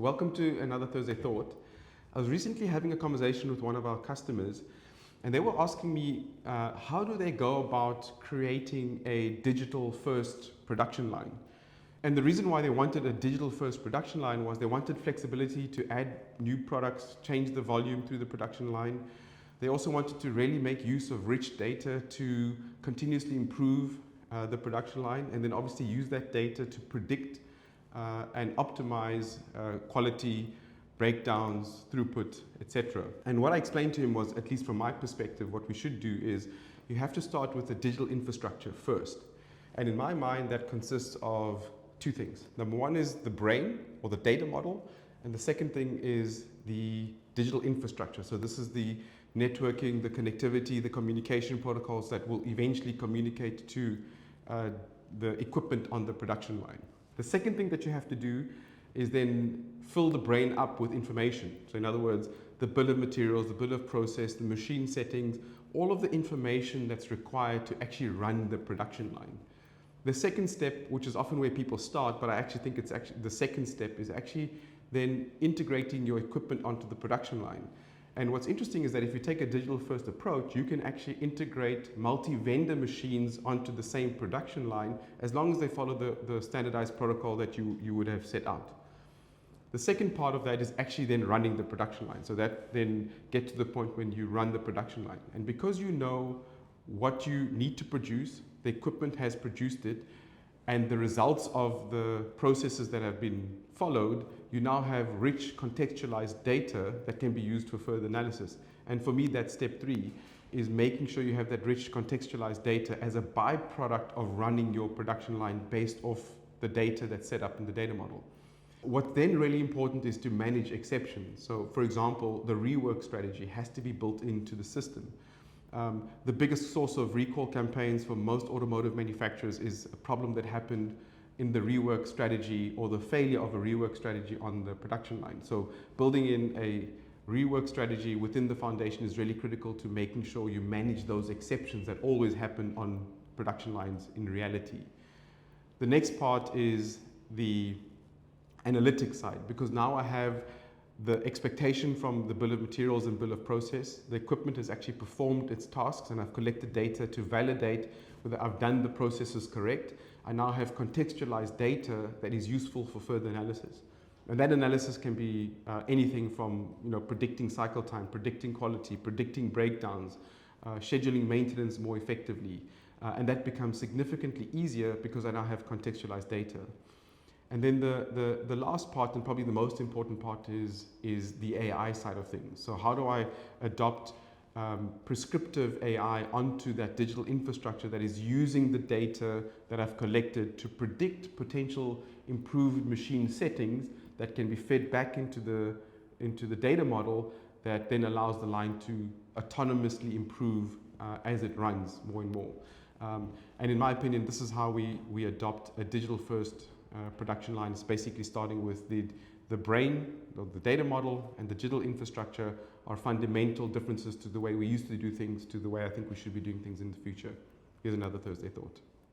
So welcome to another Thursday Thought. I was recently having a conversation with one of our customers, and they were asking me how do they go about creating a digital first production line. And the reason why they wanted a digital first production line was they wanted flexibility to add new products, change the volume through the production line. They also wanted to really make use of rich data to continuously improve the production line, and then obviously use that data to predict and optimize quality, breakdowns, throughput, etc. And what I explained to him was, at least from my perspective, what we should do is you have to start with the digital infrastructure first. And in my mind, that consists of two things. Number one is the brain or the data model, and the second thing is the digital infrastructure. So this is the networking, the connectivity, the communication protocols that will eventually communicate to the equipment on the production line. The second thing that you have to do is then fill the brain up with information. So in other words, the bill of materials, the bill of process, the machine settings, all of the information that's required to actually run the production line. The second step, which is often where people start, but I actually think it's actually the second step, is actually then integrating your equipment onto the production line. And what's interesting is that if you take a digital first approach, you can actually integrate multi-vendor machines onto the same production line as long as they follow the standardized protocol that you would have set out. The second part of that is actually then running the production line. So that then get to the point when you run the production line. And because you know what you need to produce, the equipment has produced it, and the results of the processes that have been followed, you now have rich contextualized data that can be used for further analysis. And for me, that's step 3, is making sure you have that rich contextualized data as a byproduct of running your production line based off the data that's set up in the data model. What's then really important is to manage exceptions. So for example, the rework strategy has to be built into the system. The biggest source of recall campaigns for most automotive manufacturers is a problem that happened in the rework strategy or the failure of a rework strategy on the production line. So building in a rework strategy within the foundation is really critical to making sure you manage those exceptions that always happen on production lines in reality. The next part is the analytics side, because now I have the expectation from the bill of materials and bill of process. The equipment has actually performed its tasks, and I've collected data to validate whether I've done the processes correct. I now have contextualized data that is useful for further analysis. And that analysis can be anything from predicting cycle time, predicting quality, predicting breakdowns, scheduling maintenance more effectively. And that becomes significantly easier because I now have contextualized data. And then the last part, and probably the most important part, is the AI side of things. So how do I adopt prescriptive AI onto that digital infrastructure that is using the data that I've collected to predict potential improved machine settings that can be fed back into the data model that then allows the line to autonomously improve as it runs more and more. And in my opinion, this is how we adopt a digital first production line. Is basically starting with the brain, the data model, and the digital infrastructure are fundamental differences to the way we used to do things to the way I think we should be doing things in the future. Here's another Thursday Thought.